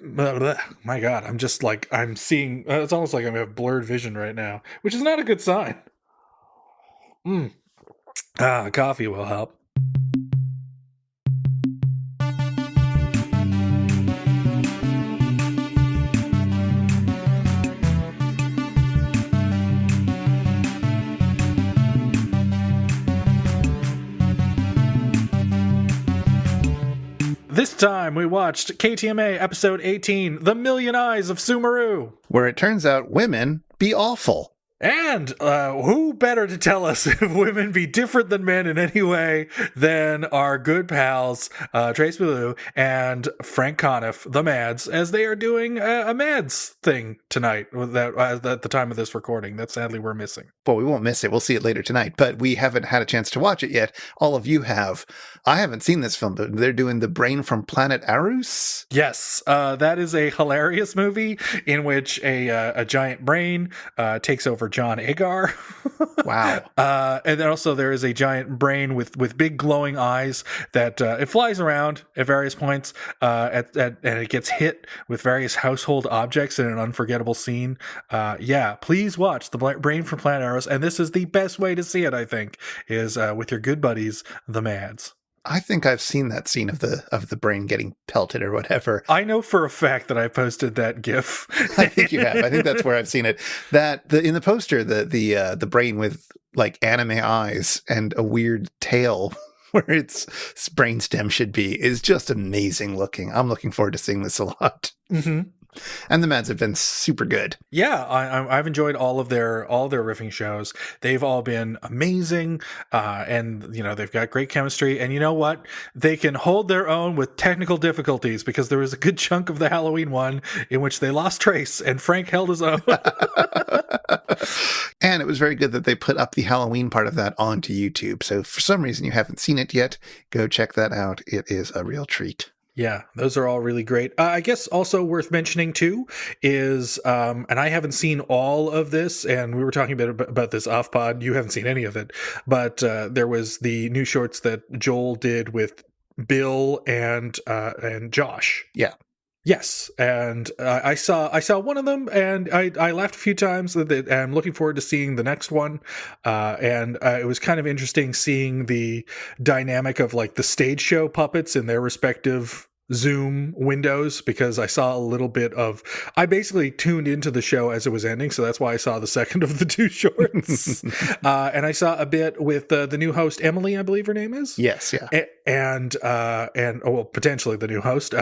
My God, I'm just like, I'm seeing, it's almost like I have blurred vision right now, which is not a good sign. Coffee will help. This time we watched KTMA episode 18, The Million Eyes of Sumuru. Where it turns out women be awful. And who better to tell us if women be different than men in any way than our good pals, Trace Ballou and Frank Conniff, the Mads, as they are doing a Mads thing tonight at the time of this recording that sadly we're missing. Well, we won't miss it. We'll see it later tonight, but we haven't had a chance to watch it yet. All of you have. I haven't seen this film, but they're doing The Brain from Planet Arus. Yes, that is a hilarious movie in which a giant brain takes over John Agar. Wow. And then also there is a giant brain with big glowing eyes that it flies around at various points and it gets hit with various household objects in an unforgettable scene. Please watch The Brain from Planet Arus, and this is the best way to see it, I think, is with your good buddies, the Mads. I think I've seen that scene of the brain getting pelted or whatever. I know for a fact that I posted that GIF. I think you have. I think that's where I've seen it. In the poster, the brain with like anime eyes and a weird tail where its brainstem should be is just amazing looking. I'm looking forward to seeing this a lot. Mm-hmm. And the Mads have been super good. Yeah, I've enjoyed all their riffing shows. They've all been amazing, and they've got great chemistry. And you know what? They can hold their own with technical difficulties because there was a good chunk of the Halloween one in which they lost Trace, and Frank held his own. And it was very good that they put up the Halloween part of that onto YouTube. So for some reason you haven't seen it yet, go check that out. It is a real treat. Yeah, those are all really great. I guess also worth mentioning, too, is, and I haven't seen all of this, and we were talking about this off pod. You haven't seen any of it, but there was the new shorts that Joel did with Bill and Josh. Yeah. Yes, and I saw one of them, and I laughed a few times. And I'm looking forward to seeing the next one. And it was kind of interesting seeing the dynamic of like the stage show puppets in their respective Zoom windows, because I saw a little bit of. I basically tuned into the show as it was ending, so that's why I saw the second of the two shorts. And I saw a bit with the new host, Emily, I believe her name is. Yes, yeah. And potentially the new host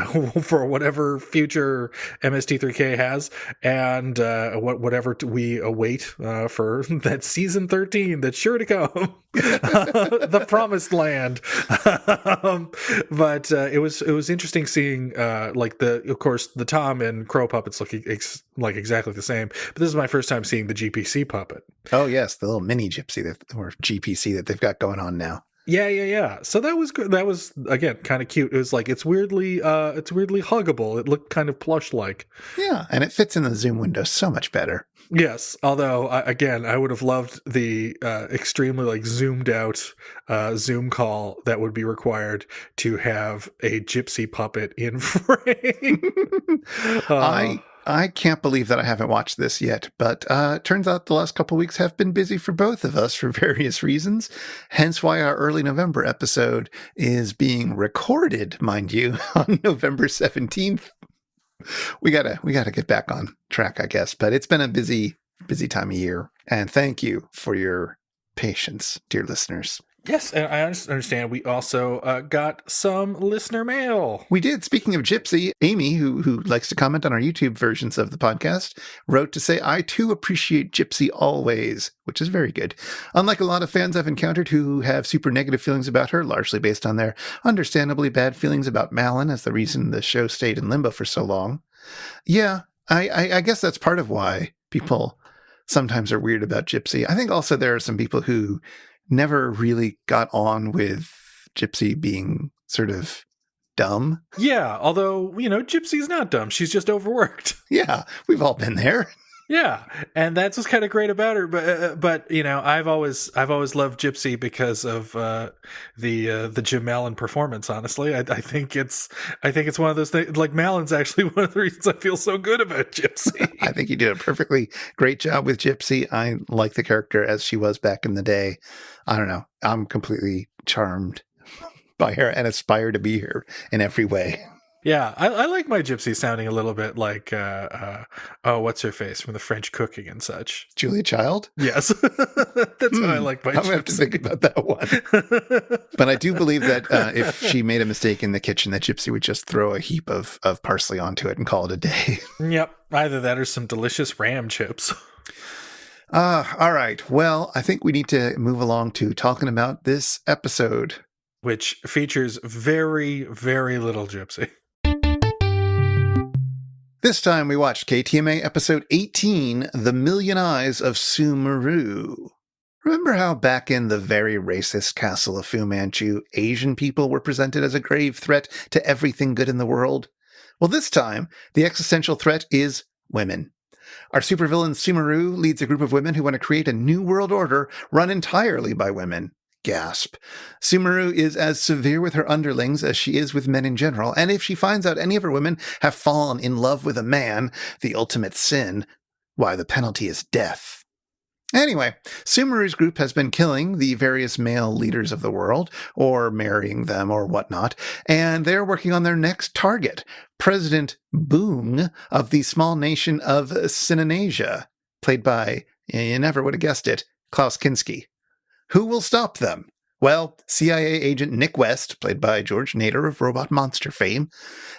for whatever future MST3K has, and whatever we await for that season 13 that's sure to come, the promised land. But it was interesting seeing of course the Tom and Crow puppets look like exactly the same. But this is my first time seeing the GPC puppet. Oh yes, the little mini gypsy or GPC that they've got going on now. Yeah. So that was good. That was, again, kind of cute. It was like, it's weirdly huggable. It looked kind of plush-like. Yeah, and it fits in the Zoom window so much better. Yes, although, again, I would have loved the extremely, like, zoomed-out Zoom call that would be required to have a gypsy puppet in frame. I can't believe that I haven't watched this yet, but turns out the last couple of weeks have been busy for both of us for various reasons, hence why our early November episode is being recorded, mind you, on November 17th. We gotta get back on track, I guess, but it's been a busy time of year, and thank you for your patience, dear listeners. Yes, and I understand. We also got some listener mail. We did. Speaking of Gypsy, Amy, who likes to comment on our YouTube versions of the podcast, wrote to say, I too appreciate Gypsy always, which is very good. Unlike a lot of fans I've encountered who have super negative feelings about her, largely based on their understandably bad feelings about Malin as the reason the show stayed in limbo for so long. Yeah, I guess that's part of why people sometimes are weird about Gypsy. I think also there are some people who never really got on with Gypsy being sort of dumb. Yeah, although, Gypsy's not dumb. She's just overworked. Yeah, we've all been there. Yeah, and that's what's kind of great about her. But you know, I've always loved Gypsy because of the Jim Mallon performance. Honestly, I think it's one of those things. Like Mallon's actually one of the reasons I feel so good about Gypsy. I think you did a perfectly great job with Gypsy. I like the character as she was back in the day. I don't know. I'm completely charmed by her and aspire to be her in every way. Yeah, I like my Gypsy sounding a little bit like oh, what's her face from the French Cooking and such. Julia Child? Yes, that's what I like my I'm going to have to think about that one. But I do believe that if she made a mistake in the kitchen, that Gypsy would just throw a heap of parsley onto it and call it a day. Yep, either that or some delicious ram chips. All right. Well, I think we need to move along to talking about this episode, which features very, very little Gypsy. This time we watched KTMA episode 18, The Million Eyes of Sumuru. Remember how back in the very racist castle of Fu Manchu, Asian people were presented as a grave threat to everything good in the world? Well, this time, the existential threat is women. Our supervillain Sumeru leads a group of women who want to create a new world order run entirely by women. Gasp. Sumeru is as severe with her underlings as she is with men in general, and if she finds out any of her women have fallen in love with a man, the ultimate sin, why, the penalty is death. Anyway, Sumeru's group has been killing the various male leaders of the world, or marrying them, or whatnot, and they're working on their next target, President Boong of the small nation of Sinanesia, played by, you never would have guessed it, Klaus Kinski. Who will stop them? Well, CIA agent Nick West, played by George Nader of Robot Monster fame,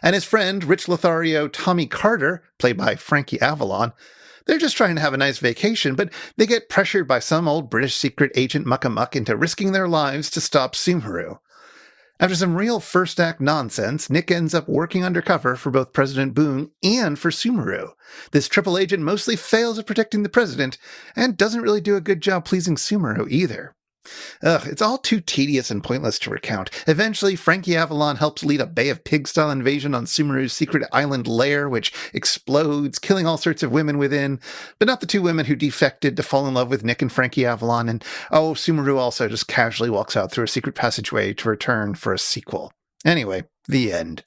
and his friend Rich Lothario Tommy Carter, played by Frankie Avalon. They're just trying to have a nice vacation, but they get pressured by some old British secret agent muck-a-muck into risking their lives to stop Sumeru. After some real first-act nonsense, Nick ends up working undercover for both President Boong and for Sumeru. This triple agent mostly fails at protecting the president, and doesn't really do a good job pleasing Sumeru either. It's all too tedious and pointless to recount. Eventually, Frankie Avalon helps lead a Bay of Pig-style invasion on Sumeru's secret island lair, which explodes, killing all sorts of women within, but not the two women who defected to fall in love with Nick and Frankie Avalon, and Sumeru also just casually walks out through a secret passageway to return for a sequel. Anyway, the end.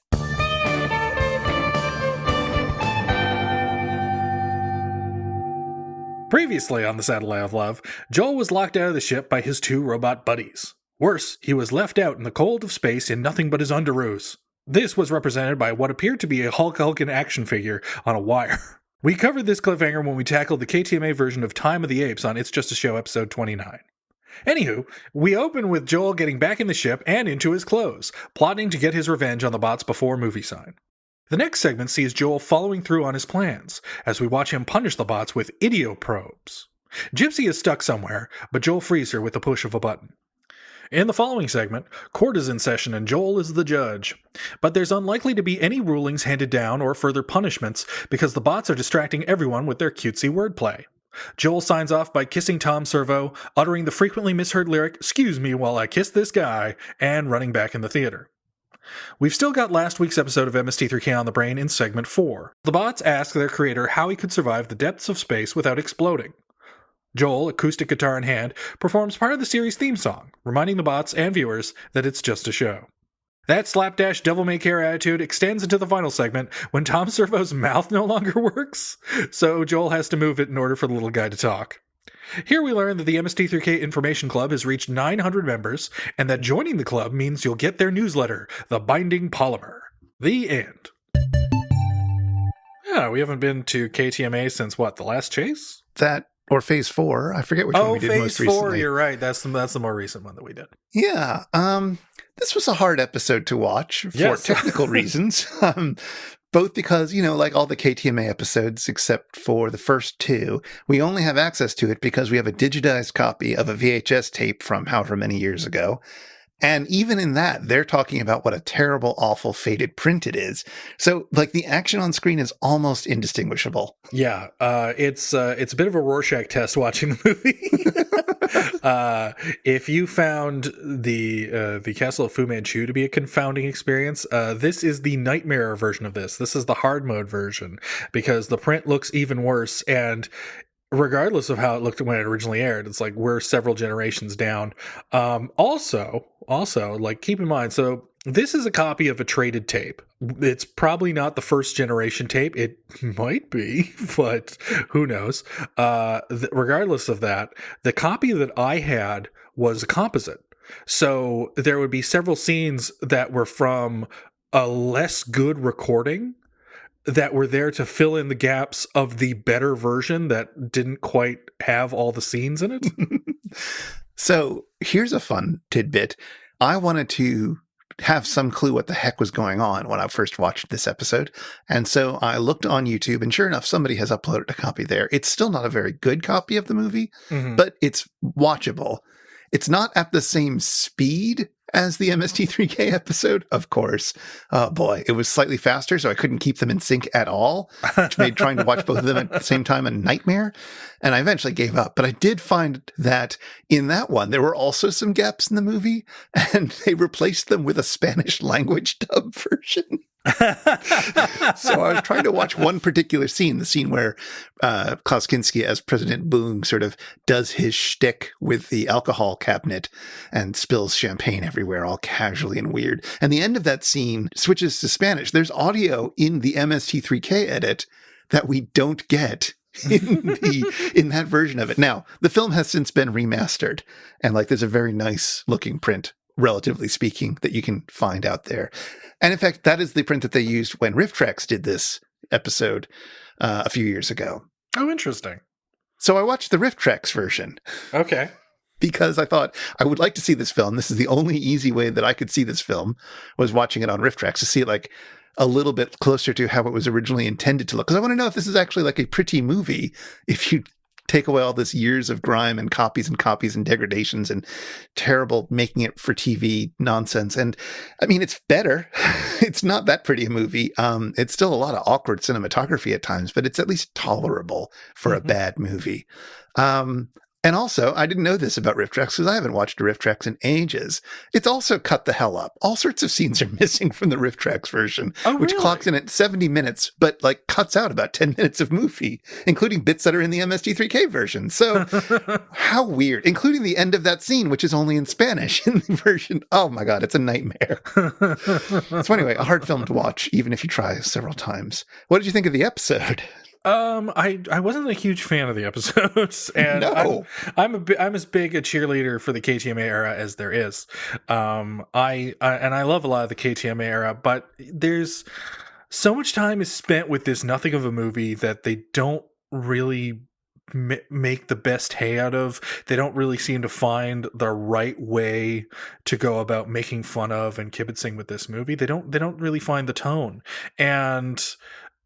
Previously on the Satellite of Love, Joel was locked out of the ship by his two robot buddies. Worse, he was left out in the cold of space in nothing but his underoos. This was represented by what appeared to be a Hulk Hogan action figure on a wire. We covered this cliffhanger when we tackled the KTMA version of Time of the Apes on It's Just a Show episode 29. Anywho, we open with Joel getting back in the ship and into his clothes, plotting to get his revenge on the bots before movie sign. The next segment sees Joel following through on his plans, as we watch him punish the bots with idioprobes. Gypsy is stuck somewhere, but Joel frees her with the push of a button. In the following segment, court is in session and Joel is the judge. But there's unlikely to be any rulings handed down or further punishments because the bots are distracting everyone with their cutesy wordplay. Joel signs off by kissing Tom Servo, uttering the frequently misheard lyric, "Excuse me while I kiss this guy," and running back in the theater. We've still got last week's episode of MST3K on the brain in segment 4. The bots ask their creator how he could survive the depths of space without exploding. Joel, acoustic guitar in hand, performs part of the series theme song, reminding the bots and viewers that it's just a show. That slapdash devil-may-care attitude extends into the final segment when Tom Servo's mouth no longer works, so Joel has to move it in order for the little guy to talk. Here we learn that the MST3K Information Club has reached 900 members, and that joining the club means you'll get their newsletter, The Binding Polymer. The end. Yeah, we haven't been to KTMA since what, the last chase? That, or Phase 4. I forget which one we did most recently. Phase 4, you're right. That's the more recent one that we did. Yeah, this was a hard episode to watch for technical reasons. Both because, like all the KTMA episodes, except for the first two, we only have access to it because we have a digitized copy of a VHS tape from however many years ago. And even in that, they're talking about what a terrible, awful, faded print it is. So, like, the action on screen is almost indistinguishable. Yeah, it's a bit of a Rorschach test watching the movie. If you found the Castle of Fu Manchu to be a confounding experience, this is the nightmare version of this. This is the hard mode version because the print looks even worse, and regardless of how it looked when it originally aired, it's like we're several generations down. Also, like keep in mind, so this is a copy of a traded tape. It's probably not the first generation tape. It might be, but who knows? Regardless of that, the copy that I had was a composite. So there would be several scenes that were from a less good recording that were there to fill in the gaps of the better version that didn't quite have all the scenes in it. So here's a fun tidbit. I wanted to have some clue what the heck was going on when I first watched this episode. And so I looked on YouTube, and sure enough, somebody has uploaded a copy there. It's still not a very good copy of the movie, but it's watchable. It's not at the same speed as the MST3K episode, of course. Oh boy, it was slightly faster, so I couldn't keep them in sync at all, which made trying to watch both of them at the same time a nightmare. And I eventually gave up. But I did find that in that one, there were also some gaps in the movie, and they replaced them with a Spanish language dub version. So I was trying to watch one particular scene, the scene where Klaus Kinski as President Boong sort of does his shtick with the alcohol cabinet and spills champagne everywhere, all casually and weird. And the end of that scene switches to Spanish. There's audio in the MST3K edit that we don't get in that version of it. Now, the film has since been remastered, and like there's a very nice looking print, relatively speaking, that you can find out there. And in fact, that is the print that they used when Riff Tracks did this episode a few years ago. Oh, interesting. So I watched the Riff Tracks version. Okay. Because I thought I would like to see this film. This is the only easy way that I could see this film, was watching it on Riff Tracks, to see it like a little bit closer to how it was originally intended to look. Because I want to know if this is actually like a pretty movie, if you take away all this years of grime and copies and degradations and terrible making it for TV nonsense. And I mean, it's better. It's not that pretty a movie. It's still a lot of awkward cinematography at times, but it's at least tolerable for a bad movie. And also, I didn't know this about Riff Tracks because I haven't watched a Riff Tracks in ages. It's also cut the hell up. All sorts of scenes are missing from the Riff Tracks version, which clocks in at 70 minutes, but like cuts out about 10 minutes of movie, including bits that are in the MST3K version. So how weird, including the end of that scene, which is only in Spanish in the version. Oh my God, it's a nightmare. So anyway, a hard film to watch, even if you try several times. What did you think of the episode? I wasn't a huge fan of the episodes, and No. I'm as big a cheerleader for the KTMA era as there is. I love a lot of the KTMA era, but there's so much time is spent with this nothing of a movie that they don't really make the best hay out of. They don't really seem to find the right way to go about making fun of and kibitzing with this movie. They don't really find the tone. And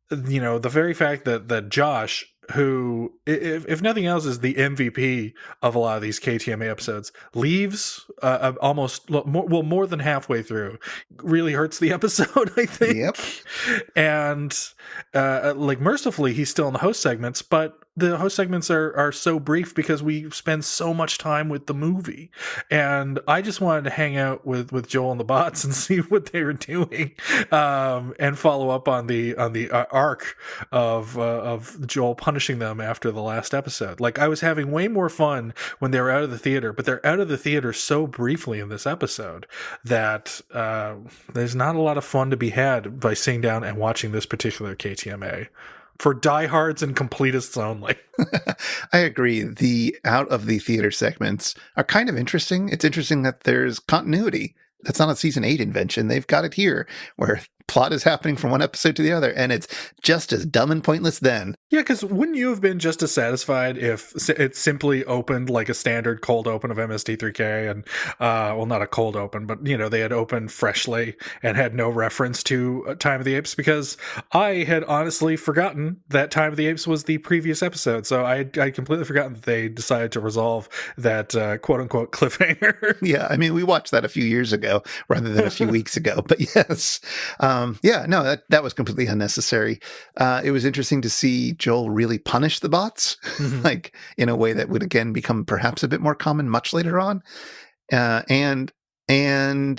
you know, the very fact that Josh, who, if nothing else, is the MVP of a lot of these KTMA episodes, leaves almost more than halfway through, really hurts the episode, I think. Yep. And like mercifully, he's still in the host segments, but the host segments are so brief because we spend so much time with the movie. And I just wanted to hang out with Joel and the bots and see what they were doing, and follow up on the arc of Joel punishing them after the last episode. Like, I was having way more fun when they were out of the theater, but they're out of the theater so briefly in this episode that there's not a lot of fun to be had by sitting down and watching this particular KTMA. For diehards and completists only. I agree. The out of the theater segments are kind of interesting. It's interesting that there's continuity. That's not a season 8 invention. They've got it here, where plot is happening from one episode to the other, and it's just as dumb and pointless then. Yeah, because wouldn't you have been just as satisfied if it simply opened like a standard cold open of MST3K and, well, not a cold open, but, they had opened freshly and had no reference to Time of the Apes? Because I had honestly forgotten that Time of the Apes was the previous episode. So I'd completely forgotten that they decided to resolve that quote unquote cliffhanger. Yeah, I mean, we watched that a few years ago rather than a few weeks ago, but yes. That was completely unnecessary. It was interesting to see Joel really punish the bots, like in a way that would again become perhaps a bit more common much later on. And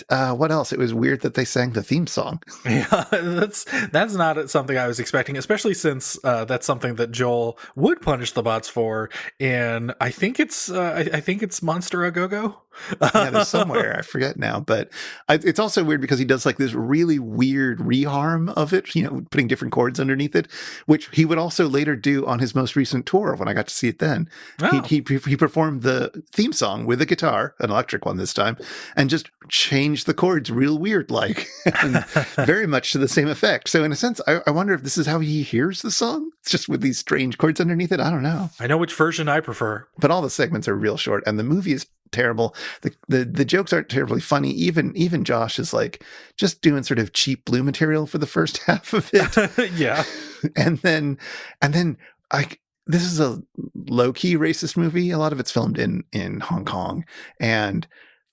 what else? It was weird that they sang the theme song. Yeah, that's not something I was expecting, especially since that's something that Joel would punish the bots for. And I think it's Monster A Go-Go. Yeah, there's somewhere, I forget now, but it's also weird because he does like this really weird reharm of it, putting different chords underneath it, which he would also later do on his most recent tour when I got to see it then. Oh. He performed the theme song with a guitar, an electric one this time, and just changed the chords real weird like, and very much to the same effect. So in a sense, I wonder if this is how he hears the song. It's just with these strange chords underneath it. I don't know. I know which version I prefer. But all the segments are real short, and the movie is terrible. The jokes aren't terribly funny. Even Josh is like just doing sort of cheap Blue material for the first half of it. Yeah. And then this is a low-key racist movie. A lot of it's filmed in Hong Kong, and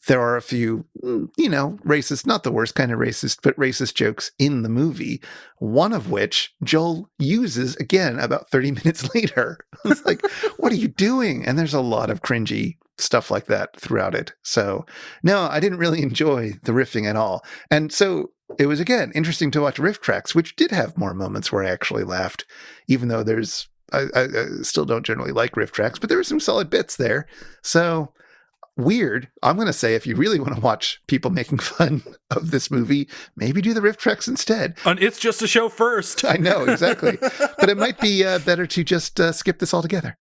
there are a few, racist, not the worst kind of racist, but racist jokes in the movie. One of which Joel uses again about 30 minutes later. It's like, what are you doing? And there's a lot of cringy stuff like that throughout it. So no, I didn't really enjoy the riffing at all. And so it was, again, interesting to watch riff tracks, which did have more moments where I actually laughed, even though I still don't generally like riff tracks, but there were some solid bits there. So weird. I'm going to say if you really want to watch people making fun of this movie, maybe do the riff tracks instead. And It's Just a Show first. I know, exactly. But it might be better to just skip this altogether.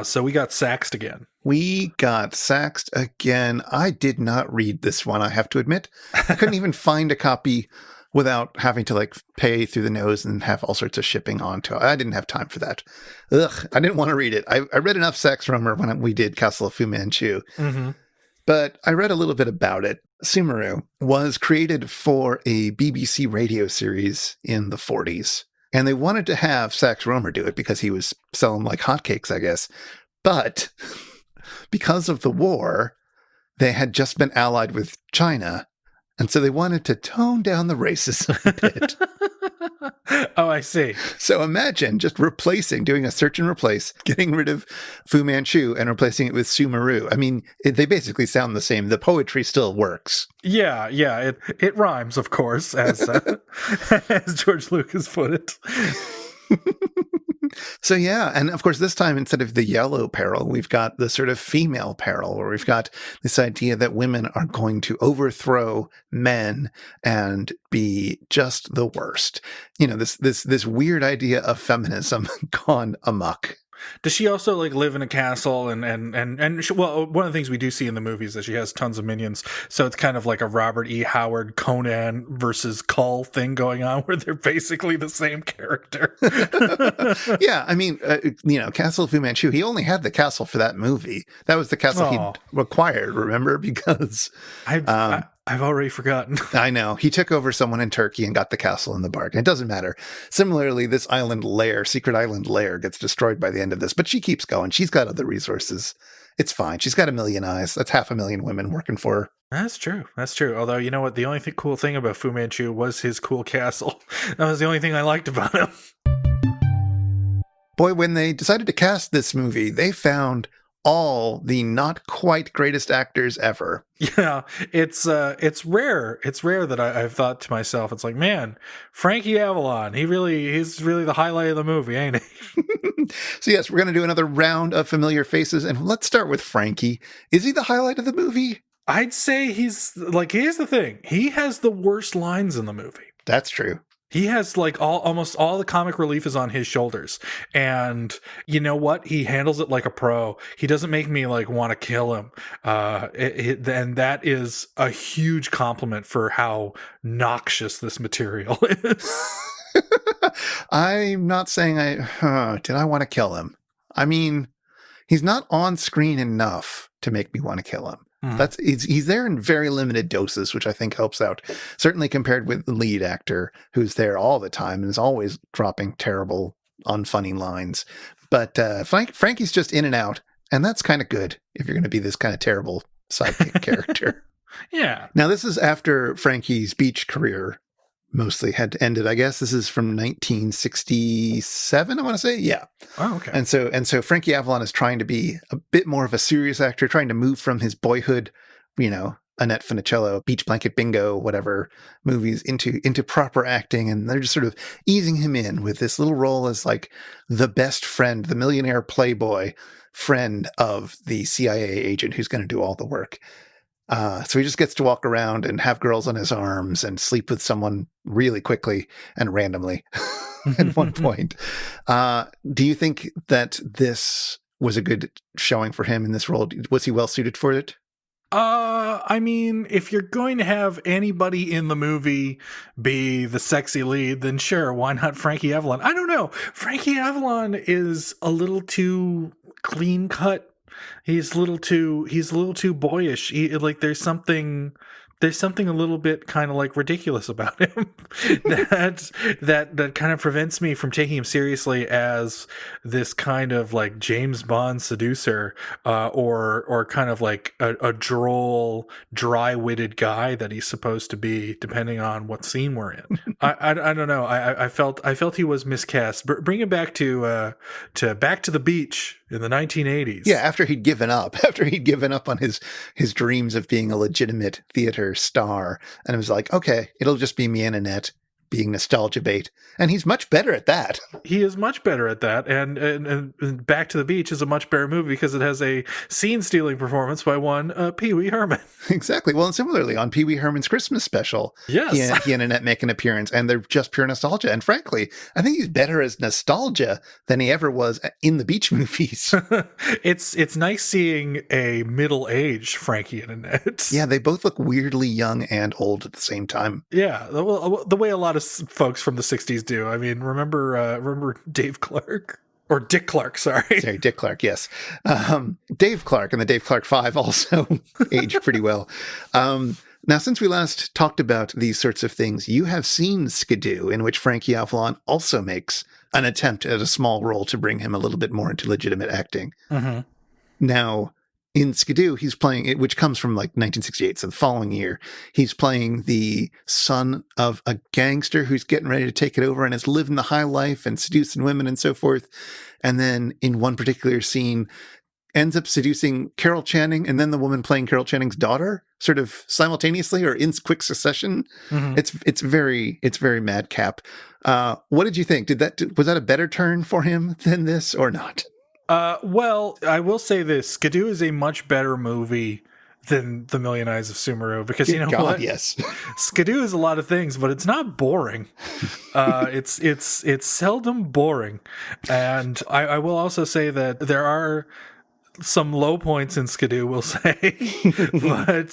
So we got saxed again. We got saxed again. I did not read this one, I have to admit. I couldn't even find a copy without having to pay through the nose and have all sorts of shipping onto it. I didn't have time for that. I didn't want to read it. I read enough Sax Romer when we did Castle of Fu Manchu. Mm-hmm. But I read a little bit about it. Sumeru was created for a BBC radio series in the 40s. And they wanted to have Sax Romer do it because he was selling like hotcakes, I guess. But because of the war, they had just been allied with China. And so they wanted to tone down the racism a bit. Oh, I see. So imagine just doing a search and replace, getting rid of Fu Manchu and replacing it with Sumeru. I mean, they basically sound the same. The poetry still works. Yeah. It rhymes, of course, as George Lucas put it. So yeah, and of course this time instead of the yellow peril, we've got the sort of female peril, where we've got this idea that women are going to overthrow men and be just the worst. This weird idea of feminism gone amok. Does she also live in a castle and well, one of the things we do see in the movie is that she has tons of minions. So it's kind of like a Robert E. Howard Conan versus Cull thing going on where they're basically the same character. Yeah. I mean, Castle of Fu Manchu, he only had the castle for that movie. That was the castle he acquired, remember? Because I've already forgotten. I know. He took over someone in Turkey and got the castle in the bargain. It doesn't matter. Similarly, this secret island lair gets destroyed by the end of this, but she keeps going. She's got other resources. It's fine. She's got 1 million eyes. That's 500,000 women working for her. That's true. Although, you know what? The only cool thing about Fu Manchu was his cool castle. That was the only thing I liked about him. Boy, when they decided to cast this movie, they found all the not quite greatest actors ever. Yeah, it's rare. It's rare that I've thought to myself, it's like, man, Frankie Avalon, he's really the highlight of the movie, ain't he? So yes, we're going to do another round of familiar faces, and let's start with Frankie. Is he the highlight of the movie? I'd say here's the thing. He has the worst lines in the movie. That's true. He has like almost all the comic relief is on his shoulders. And you know what? He handles it like a pro. He doesn't make me like want to kill him. And that is a huge compliment for how noxious this material is. I'm not saying did I want to kill him? I mean, he's not on screen enough to make me want to kill him. He's there in very limited doses, which I think helps out. Certainly compared with the lead actor, who's there all the time and is always dropping terrible, unfunny lines. But Frankie's just in and out, and that's kind of good if you're going to be this kind of terrible sidekick character. Yeah. Now, this is after Frankie's beach career mostly had ended. I guess this is from 1967, I want to say. Yeah. Oh, okay. And so Frankie Avalon is trying to be a bit more of a serious actor, trying to move from his boyhood, Annette Funicello, Beach Blanket Bingo, whatever movies into proper acting. And they're just sort of easing him in with this little role as like the best friend, the millionaire playboy friend of the CIA agent who's going to do all the work. So he just gets to walk around and have girls on his arms and sleep with someone really quickly and randomly at one point. Do you think that this was a good showing for him in this role? Was he well suited for it? I mean, if you're going to have anybody in the movie be the sexy lead, then sure, why not Frankie Avalon? I don't know. Frankie Avalon is a little too clean cut. He's a little too boyish. There's something a little bit kind of like ridiculous about him that kind of prevents me from taking him seriously as this kind of like James Bond seducer, or kind of like a droll, dry-witted guy that he's supposed to be, depending on what scene we're in. I don't know. I felt he was miscast. Bring him back to Back to the Beach in the 1980s. Yeah, after he'd given up on his dreams of being a legitimate theater star, and it was like, okay, it'll just be me and Annette being nostalgia bait, and he's much better at that. He is much better at that, and Back to the Beach is a much better movie because it has a scene-stealing performance by one Pee Wee Herman. Exactly. Well, and similarly on Pee Wee Herman's Christmas special, yes, he and Annette make an appearance, and they're just pure nostalgia. And frankly, I think he's better as nostalgia than he ever was in the Beach movies. It's nice seeing a middle-aged Frankie and Annette. Yeah, they both look weirdly young and old at the same time. Yeah, well, the way a lot of folks from the 60s do. I mean, remember Dave Clark? Or Dick Clark, sorry. Sorry, Dick Clark, yes. Dave Clark and the Dave Clark 5 also aged pretty well. Now, since we last talked about these sorts of things, you have seen Skidoo, in which Frankie Avalon also makes an attempt at a small role to bring him a little bit more into legitimate acting. Mm-hmm. Now, in Skidoo, he's playing it, which comes from like 1968, so the following year. He's playing the son of a gangster who's getting ready to take it over and is living the high life and seducing women and so forth. And then in one particular scene, ends up seducing Carol Channing and then the woman playing Carol Channing's daughter, sort of simultaneously or in quick succession. Mm-hmm. It's very madcap. What did you think? Was that a better turn for him than this or not? Well, I will say this. Skidoo is a much better movie than The Million Eyes of Sumuru, because you know what? Yes. Skidoo is a lot of things, but it's not boring. It's seldom boring. And I will also say that there are some low points in Skidoo, we'll say, but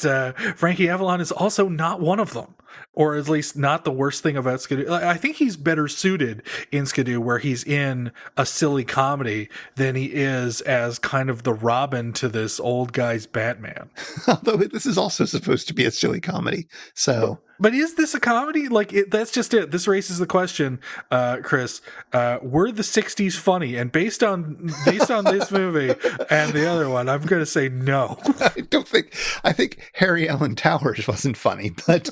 Frankie Avalon is also not one of them, or at least not the worst thing about Skidoo. I think he's better suited in Skidoo, where he's in a silly comedy, than he is as kind of the Robin to this old guy's Batman. Although this is also supposed to be a silly comedy, so. But is this a comedy? That's just it. This raises the question, Chris. Were the 60s funny? And based on this movie and the other one, I'm going to say no. I think Harry Allen Towers wasn't funny, but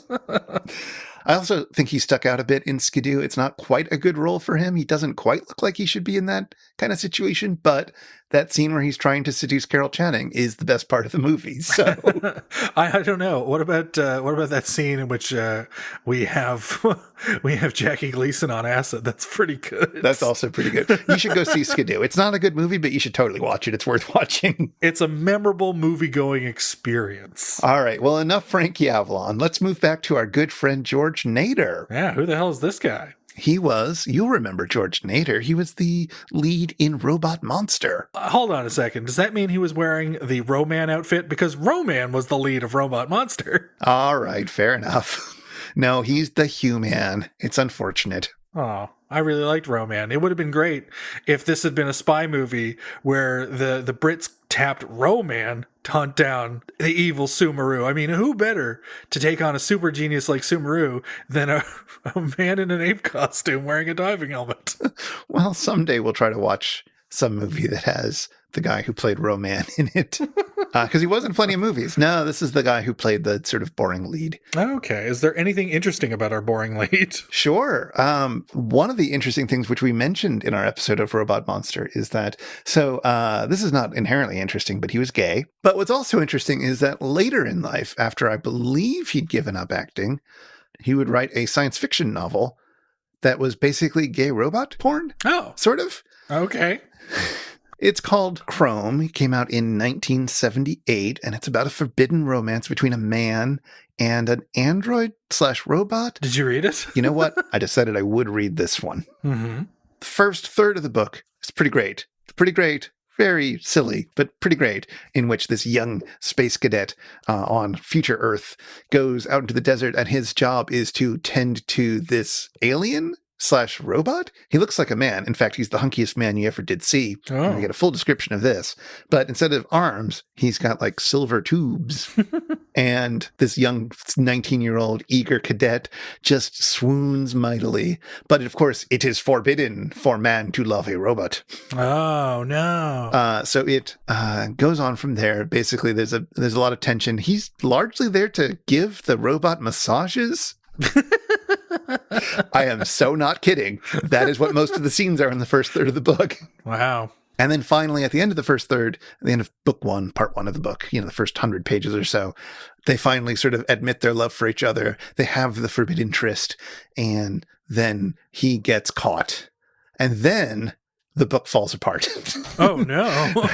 I also think he stuck out a bit in Skidoo. It's not quite a good role for him. He doesn't quite look like he should be in that kind of situation, but that scene where he's trying to seduce Carol Channing is the best part of the movie. So I don't know. What about that scene in which we have Jackie Gleason on acid? That's pretty good. That's also pretty good. You should go see Skidoo. It's not a good movie, but you should totally watch it. It's worth watching. It's a memorable movie-going experience. All right. Well, enough Frankie Avalon. Let's move back to our good friend George George Nader. Yeah, who the hell is this guy? You'll remember George Nader. He was the lead in Robot Monster. Hold on a second. Does that mean he was wearing the Roman outfit? Because Roman was the lead of Robot Monster. All right, fair enough. No, he's the human. It's unfortunate. Oh, I really liked Roman. It would have been great if this had been a spy movie where the Brits tapped Roman to hunt down the evil Sumeru. I mean, who better to take on a super genius like Sumeru than a man in an ape costume wearing a diving helmet? Well, someday we'll try to watch some movie that has the guy who played Roman in it. Because he was in plenty of movies. No, this is the guy who played the sort of boring lead. Okay. Is there anything interesting about our boring lead? Sure. One of the interesting things which we mentioned in our episode of Robot Monster is that, this is not inherently interesting, but he was gay. But what's also interesting is that later in life, after I believe he'd given up acting, he would write a science fiction novel that was basically gay robot porn. Oh. Sort of. Okay. It's called Chrome. It came out in 1978, and it's about a forbidden romance between a man and an android/robot. Did you read it? You know what? I decided I would read this one. Mm-hmm. The first third of the book is pretty great. Pretty great. Very silly, but pretty great, in which this young space cadet on future Earth goes out into the desert, and his job is to tend to this alien/robot. He looks like a man. In fact, he's the hunkiest man you ever did see. Oh. You get a full description of this. But instead of arms, he's got like silver tubes. And this young 19-year-old eager cadet just swoons mightily. But of course, it is forbidden for man to love a robot. Oh, no. So it goes on from there. Basically, there's a lot of tension. He's largely there to give the robot massages. I am so not kidding. That is what most of the scenes are in the first third of the book. Wow. And then finally, at the end of the first third, at the end of book one, part one of the book, the first 100 pages or so, they finally sort of admit their love for each other. They have the forbidden tryst, and then he gets caught. And then the book falls apart. Oh, no.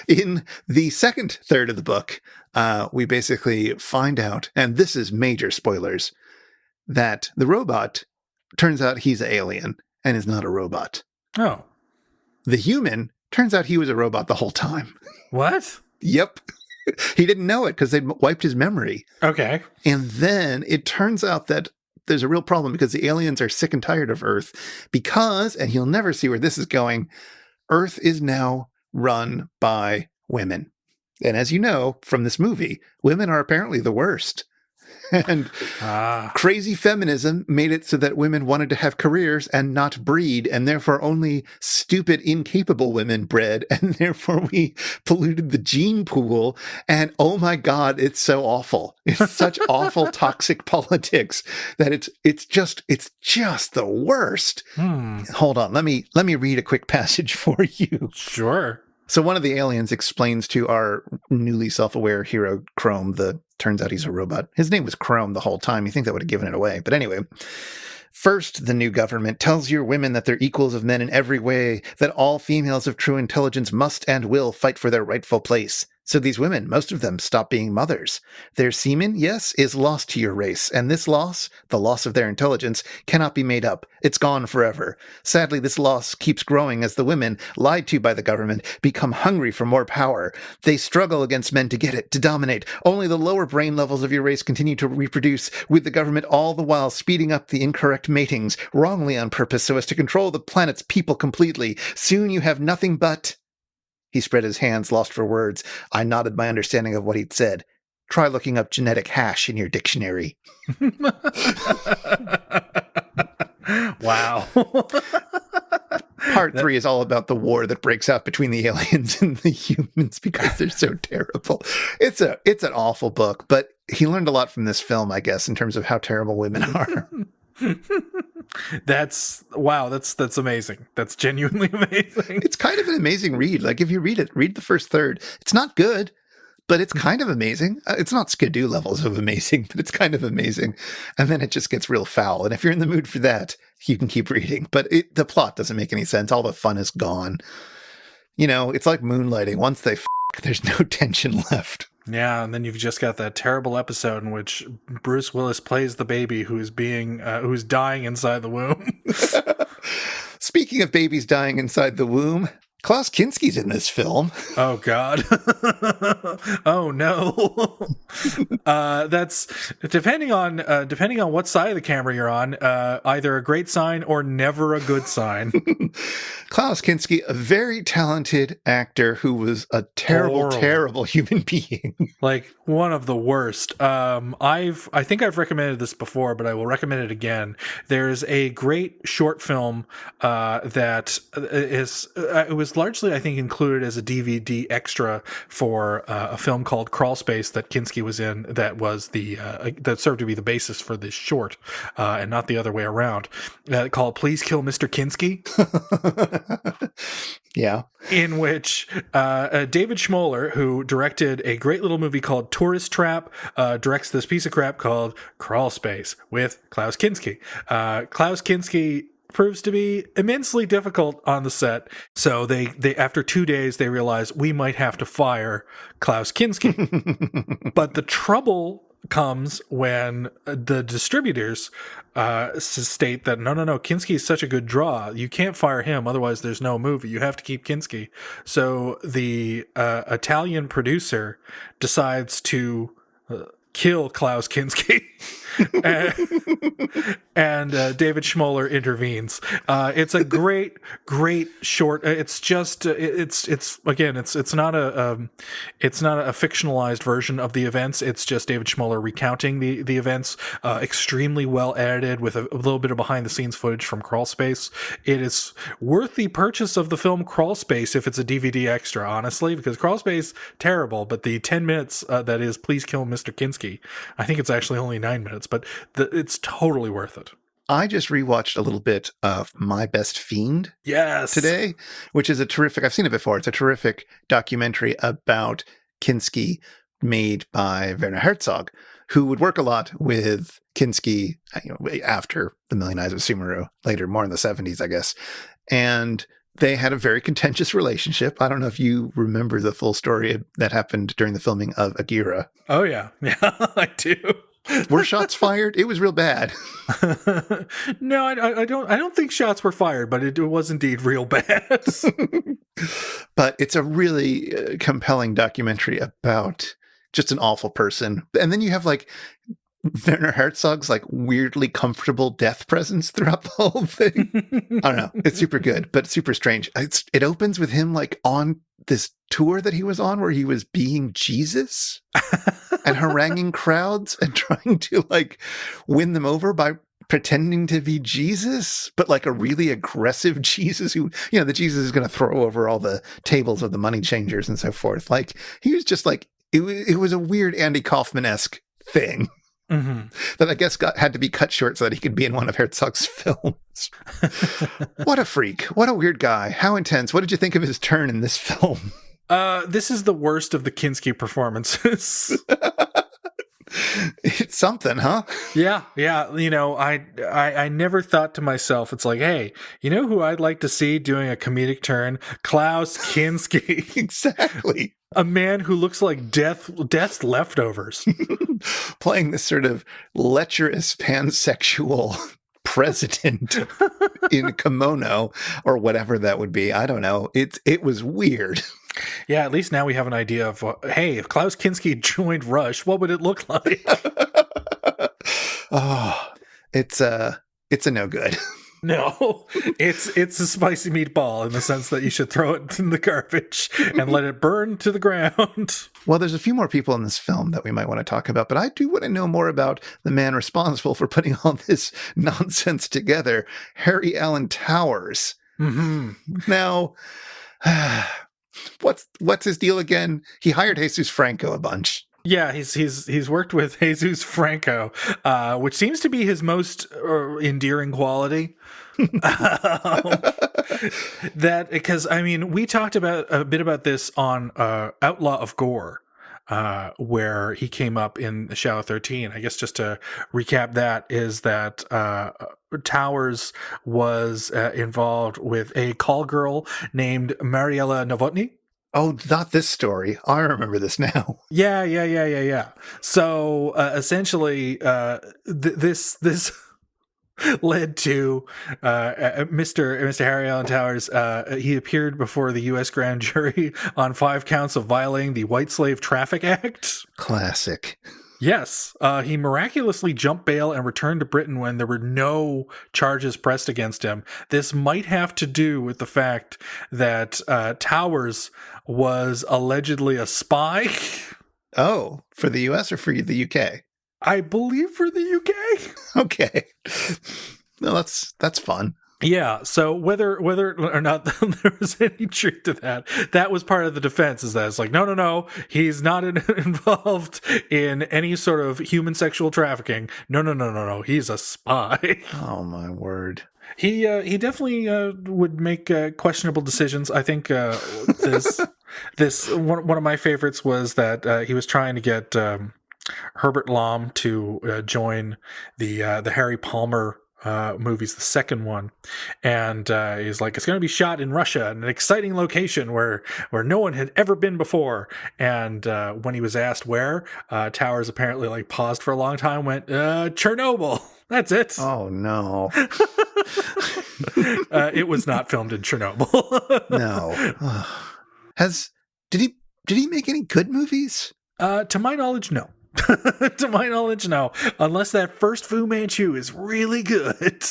In the second third of the book, we basically find out, and this is major spoilers, that the robot, turns out he's an alien and is not a robot. Oh. The human, turns out he was a robot the whole time. What? Yep. He didn't know it because they'd wiped his memory. Okay. And then it turns out that there's a real problem because the aliens are sick and tired of Earth because, and you'll never see where this is going, Earth is now run by women. And as you know from this movie, women are apparently the worst. And crazy feminism made it so that women wanted to have careers and not breed, and therefore only stupid, incapable women bred, and therefore we polluted the gene pool. And oh my God, it's so awful. It's such awful, toxic politics that it's just the worst. Hold on, let me read a quick passage for you. Sure. So one of the aliens explains to our newly self-aware hero, Chrome, turns out he's a robot. His name was Chrome the whole time. You think that would have given it away. But anyway, first, the new government tells your women that they're equals of men in every way, that all females of true intelligence must and will fight for their rightful place. So these women, most of them, stop being mothers. Their semen, yes, is lost to your race, and this loss, the loss of their intelligence, cannot be made up. It's gone forever. Sadly, this loss keeps growing as the women, lied to by the government, become hungry for more power. They struggle against men to get it, to dominate. Only the lower brain levels of your race continue to reproduce, with the government all the while speeding up the incorrect matings, wrongly on purpose so as to control the planet's people completely. Soon you have nothing but... He spread his hands, lost for words. I nodded my understanding of what he'd said. Try looking up genetic hash in your dictionary. Wow. Part 3 is all about the war that breaks out between the aliens and the humans because they're so terrible. It's an awful book, but he learned a lot from this film, I guess, in terms of how terrible women are. That's amazing. That's genuinely amazing. It's kind of an amazing read. Like if you read the first third. It's not good, but it's kind of amazing. It's not Skidoo levels of amazing, but it's kind of amazing. And then it just gets real foul. And if you're in the mood for that, you can keep reading. But the plot doesn't make any sense. All the fun is gone. It's like moonlighting. Once they There's no tension left. Yeah, and then you've just got that terrible episode in which Bruce Willis plays the baby who's dying inside the womb. Speaking of babies dying inside the womb, Klaus Kinski's in this film. Oh God. Oh no. That's depending on what side of the camera you're on, either a great sign or never a good sign. Klaus Kinski, a very talented actor who was a terrible human being. Like one of the worst. I think I've recommended this before, but I will recommend it again. There's a great short film that is it was largely, I think, included as a DVD extra for a film called Crawl Space that Kinski was in. That was that served to be the basis for this short, and not the other way around. Called "Please Kill Mr. Kinski." Yeah. In which David Schmoller, who directed a great little movie called Tourist Trap, directs this piece of crap called Crawl Space with Klaus Kinski. Klaus Kinski proves to be immensely difficult on the set. So they after 2 days, they realize we might have to fire Klaus Kinski. But the trouble comes when the distributors state that no, Kinski is such a good draw, you can't fire him, otherwise there's no movie, you have to keep Kinski. So the Italian producer decides to kill Klaus Kinski. and David Schmoller intervenes. It's a great short. It's just it's not a fictionalized version of the events. It's just David Schmoller recounting the events, extremely well edited with a little bit of behind the scenes footage from Crawl Space. It is worth the purchase of the film Crawl Space if it's a DVD extra, honestly, because Crawl Space terrible, but the 10 minutes that is Please Kill Mr. Kinski, I think it's actually only 9 minutes, but it's totally worth it. I just rewatched a little bit of My Best Fiend today, which is a terrific, I've seen it before, it's a terrific documentary about Kinski made by Werner Herzog, who would work a lot with Kinski after The Million Eyes of Sumuru, later, more in the 70s, I guess. And they had a very contentious relationship. I don't know if you remember the full story that happened during the filming of Akira. Oh, yeah. Yeah, I do. Were shots fired? It was real bad. No, I don't think shots were fired, but it was indeed real bad. But it's a really compelling documentary about just an awful person. And then you have like Werner Herzog's like weirdly comfortable death presence throughout the whole thing. I don't know. It's super good, but super strange. It opens with him like on this tour that he was on where he was being Jesus and haranguing crowds and trying to like win them over by pretending to be Jesus, but like a really aggressive Jesus who, the Jesus is going to throw over all the tables of the money changers and so forth. Like he was just like, it was a weird Andy Kaufman-esque thing. Mm-hmm. That I guess had to be cut short so that he could be in one of Herzog's films. What a freak. What a weird guy. How intense. What did you think of his turn in this film? This is the worst of the Kinski performances. It's something, huh? Yeah. I never thought to myself, it's like, hey, you know who I'd like to see doing a comedic turn? Klaus Kinski. Exactly. A man who looks like death's leftovers. Playing this sort of lecherous pansexual president in kimono or whatever that would be. I don't know. It was weird. Yeah, at least now we have an idea of, hey, if Klaus Kinski joined Rush, what would it look like? Oh, it's a no good. No, it's a spicy meatball in the sense that you should throw it in the garbage and let it burn to the ground. Well, there's a few more people in this film that we might want to talk about, but I do want to know more about the man responsible for putting all this nonsense together, Harry Alan Towers. Mm-hmm. Now, what's his deal again? He hired Jesus Franco a bunch. Yeah, he's worked with Jesus Franco, which seems to be his most endearing quality. That because we talked about a bit about this on Outlaw of Gore, where he came up in Shadow 13. I guess just to recap, that is that Towers was involved with a call girl named Mariella Novotny. Oh, not this story. I remember this now. Yeah. So essentially, this led to Mr. Harry Allen Towers. He appeared before the U.S. grand jury on 5 counts of violating the White Slave Traffic Act. Classic. Yes, he miraculously jumped bail and returned to Britain when there were no charges pressed against him. This might have to do with the fact that Towers was allegedly a spy. Oh, for the US or for the UK? I believe for the UK. Okay. No, that's fun. Yeah, so whether or not there was any truth to that, that was part of the defense, is that it's like, no, he's not involved in any sort of human sexual trafficking. No, he's a spy. Oh, my word. He definitely would make questionable decisions. I think this one of my favorites was that he was trying to get Herbert Lom to join the Harry Palmer movies, the second one, and he's like, it's going to be shot in Russia, in an exciting location where no one had ever been before. And when he was asked where, Towers apparently like paused for a long time, went Chernobyl. That's it. Oh no. It was not filmed in Chernobyl. No. Did he make any good movies? To my knowledge, no. To my knowledge, no. Unless that first Fu Manchu is really good,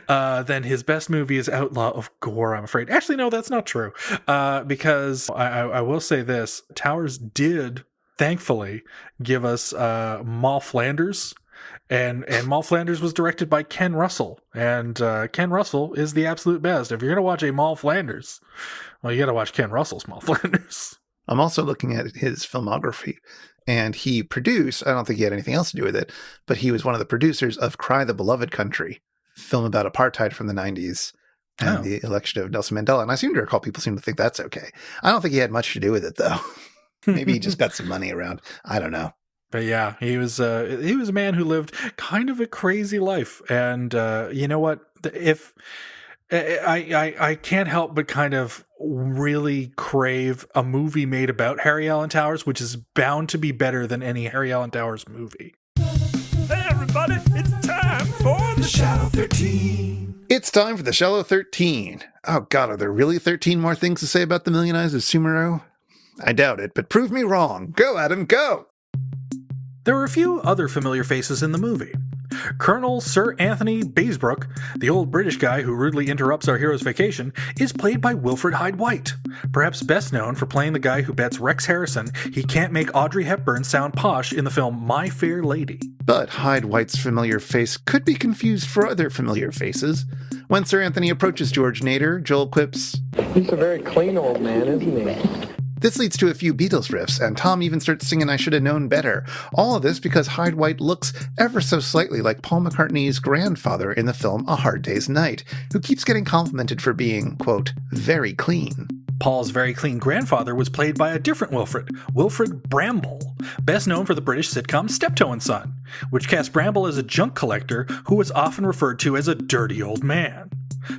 then his best movie is Outlaw of Gore, I'm afraid. Actually, no, that's not true. Because I will say this, Towers did, thankfully, give us Moll Flanders. And Moll Flanders was directed by Ken Russell. And Ken Russell is the absolute best. If you're going to watch a Moll Flanders, well, you got to watch Ken Russell's Moll Flanders. I'm also looking at his filmography. And he produced, I don't think he had anything else to do with it, but he was one of the producers of Cry the Beloved Country, film about apartheid from the 90s and the election of Nelson Mandela. And I seem to recall people seem to think that's okay. I don't think he had much to do with it, though. Maybe he just got some money around. I don't know. But yeah, he was a man who lived kind of a crazy life. And you know what? If I can't help but kind of really crave a movie made about Harry Allen Towers, which is bound to be better than any Harry Allen Towers movie. Hey everybody, it's time for the Shallow 13. It's time for the Shallow 13. Oh God, are there really 13 more things to say about the Million Eyes of Sumuru? I doubt it, but prove me wrong. Go, Adam, go! There were a few other familiar faces in the movie. Colonel Sir Anthony Baysbrook, the old British guy who rudely interrupts our hero's vacation, is played by Wilfred Hyde-White, perhaps best known for playing the guy who bets Rex Harrison he can't make Audrey Hepburn sound posh in the film My Fair Lady. But Hyde-White's familiar face could be confused for other familiar faces. When Sir Anthony approaches George Nader, Joel quips, "He's a very clean old man, isn't he?" This leads to a few Beatles riffs, and Tom even starts singing I Should Have Known Better. All of this because Hyde-White looks ever so slightly like Paul McCartney's grandfather in the film A Hard Day's Night, who keeps getting complimented for being, quote, very clean. Paul's very clean grandfather was played by a different Wilfred Bramble, best known for the British sitcom Steptoe and Son, which cast Bramble as a junk collector who was often referred to as a dirty old man.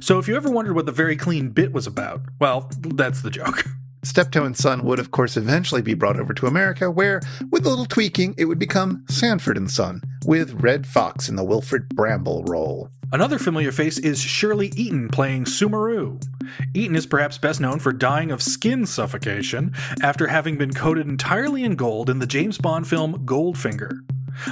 So if you ever wondered what the very clean bit was about, well, that's the joke. Steptoe and Son would, of course, eventually be brought over to America, where, with a little tweaking, it would become Sanford and Son, with Red Fox in the Wilfred Bramble role. Another familiar face is Shirley Eaton playing Sumeru. Eaton is perhaps best known for dying of skin suffocation after having been coated entirely in gold in the James Bond film Goldfinger.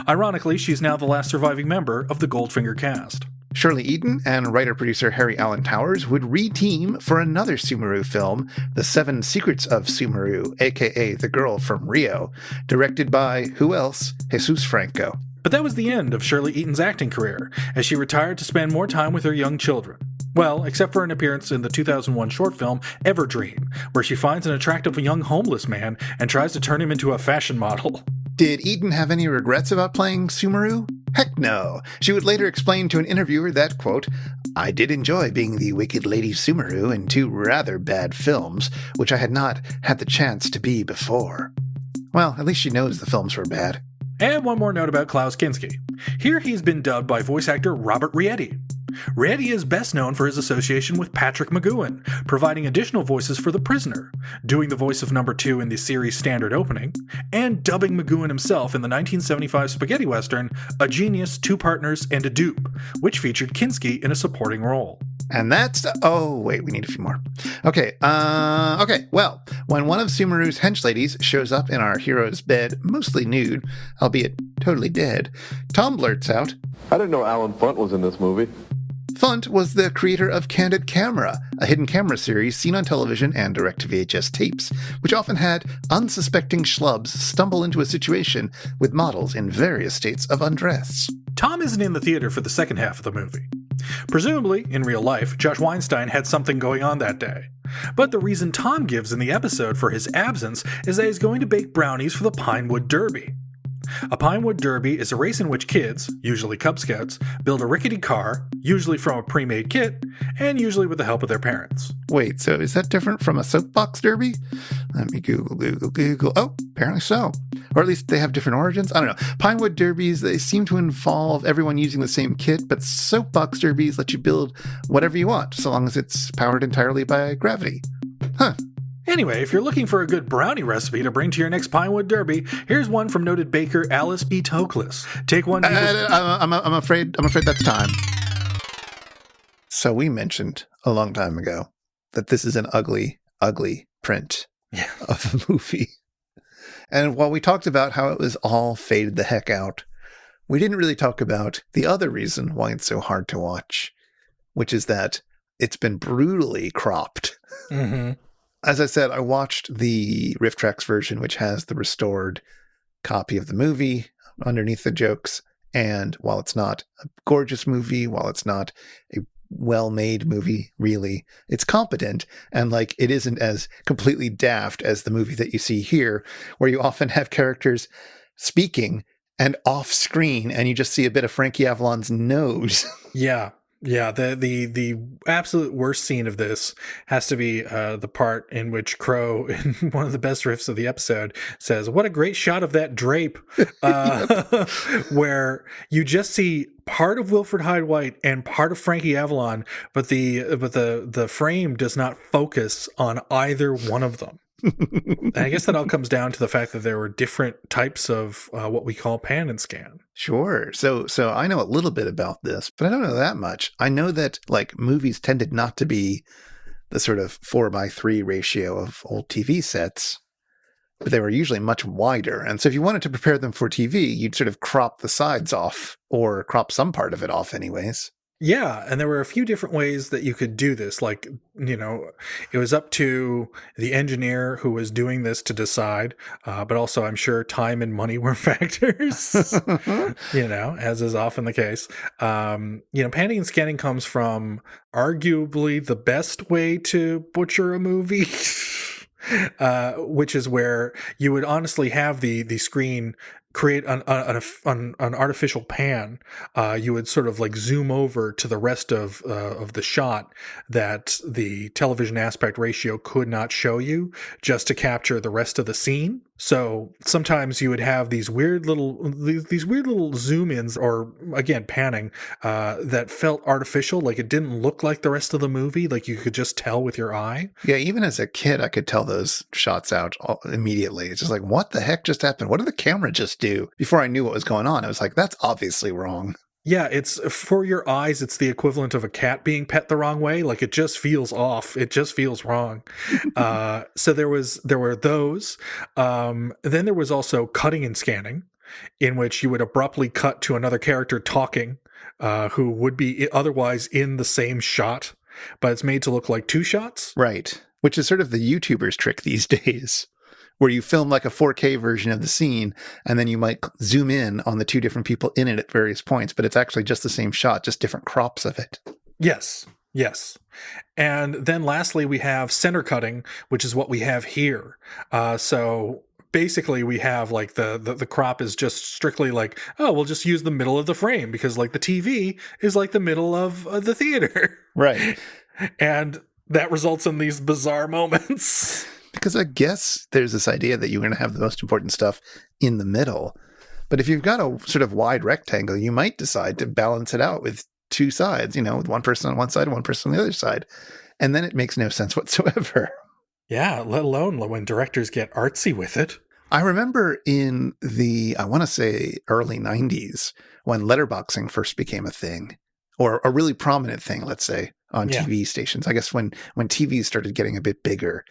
Ironically, she's now the last surviving member of the Goldfinger cast. Shirley Eaton and writer-producer Harry Allen Towers would re-team for another Sumeru film, The Seven Secrets of Sumeru, aka The Girl from Rio, directed by, who else? Jesus Franco. But that was the end of Shirley Eaton's acting career, as she retired to spend more time with her young children. Well, except for an appearance in the 2001 short film Everdream, where she finds an attractive young homeless man and tries to turn him into a fashion model. Did Eaton have any regrets about playing Sumeru? Heck no. She would later explain to an interviewer that, quote, I did enjoy being the wicked Lady Sumeru in 2 rather bad films, which I had not had the chance to be before. Well, at least she knows the films were bad. And one more note about Klaus Kinski. Here he's been dubbed by voice actor Robert Rietti. Reddy is best known for his association with Patrick McGoohan, providing additional voices for the prisoner, doing the voice of number 2 in the series' standard opening, and dubbing McGoohan himself in the 1975 spaghetti western A Genius, Two Partners, and a Dupe, which featured Kinski in a supporting role. And that's... Oh, wait, we need a few more. Okay, well, when one of Sumeru's henchladies shows up in our hero's bed, mostly nude, albeit totally dead, Tom blurts out, I didn't know Alan Funt was in this movie. Funt was the creator of Candid Camera, a hidden camera series seen on television and direct-to-VHS tapes, which often had unsuspecting schlubs stumble into a situation with models in various states of undress. Tom isn't in the theater for the second half of the movie. Presumably, in real life, Josh Weinstein had something going on that day. But the reason Tom gives in the episode for his absence is that he's going to bake brownies for the Pinewood Derby. A Pinewood Derby is a race in which kids, usually Cub Scouts, build a rickety car, usually from a pre-made kit, and usually with the help of their parents. Wait, so is that different from a soapbox derby? Let me Google. Oh, apparently so. Or at least they have different origins. I don't know. Pinewood derbies, they seem to involve everyone using the same kit, but soapbox derbies let you build whatever you want, so long as it's powered entirely by gravity. Huh. Anyway, if you're looking for a good brownie recipe to bring to your next Pinewood Derby, here's one from noted baker Alice B. Toklas. Take one. I'm afraid that's time. So we mentioned a long time ago that this is an ugly, ugly print of a movie. And while we talked about how it was all faded the heck out, we didn't really talk about the other reason why it's so hard to watch, which is that it's been brutally cropped. Mm-hmm. As I said, I watched the Riff Tracks version, which has the restored copy of the movie underneath the jokes. And while it's not a gorgeous movie, while it's not a well-made movie, really, it's competent. And like, it isn't as completely daft as the movie that you see here, where you often have characters speaking and off screen, and you just see a bit of Frankie Avalon's nose. Yeah. Yeah, the absolute worst scene of this has to be the part in which Crow, in one of the best riffs of the episode, says, "What a great shot of that drape," where you just see part of Wilfred Hyde White and part of Frankie Avalon, but the frame does not focus on either one of them. And I guess that all comes down to the fact that there were different types of what we call pan and scan. Sure. So I know a little bit about this, but I don't know that much. I know that like movies tended not to be the sort of 4:3 ratio of old TV sets, but they were usually much wider. And so if you wanted to prepare them for TV, you'd sort of crop the sides off or crop some part of it off anyways. Yeah, and there were a few different ways that you could do this. Like, you know, it was up to the engineer who was doing this to decide, but also I'm sure time and money were factors, you know, as is often the case. You know, panning and scanning comes from arguably the best way to butcher a movie, which is where you would honestly have the screen create an artificial pan. You would sort of like zoom over to the rest of the shot that the television aspect ratio could not show you, just to capture the rest of the scene. So sometimes you would have these weird little zoom ins, or again panning, that felt artificial, like it didn't look like the rest of the movie, like you could just tell with your eye. Yeah, even as a kid, I could tell those shots out immediately. It's just like, what the heck just happened? What did the camera just do? Before I knew what was going on, I was like, that's obviously wrong. Yeah, it's for your eyes, it's the equivalent of a cat being pet the wrong way. Like it just feels off. It just feels wrong. So there were those. Then there was also cutting and scanning, in which you would abruptly cut to another character talking, who would be otherwise in the same shot, but it's made to look like two shots. Right. Which is sort of the YouTuber's trick these days, where you film like a 4K version of the scene, and then you might zoom in on the two different people in it at various points, but it's actually just the same shot, just different crops of it. Yes. And then lastly, we have center cutting, which is what we have here. So basically we have like the crop is just strictly like, oh, we'll just use the middle of the frame because like the TV is like the middle of the theater. Right. And that results in these bizarre moments. Because I guess there's this idea that you're going to have the most important stuff in the middle. But if you've got a sort of wide rectangle, you might decide to balance it out with two sides, with one person on one side and one person on the other side. And then it makes no sense whatsoever. Yeah, let alone when directors get artsy with it. I remember in I want to say early 90s, when letterboxing first became a thing, or a really prominent thing, let's say, on TV stations. I guess when TVs started getting a bit bigger,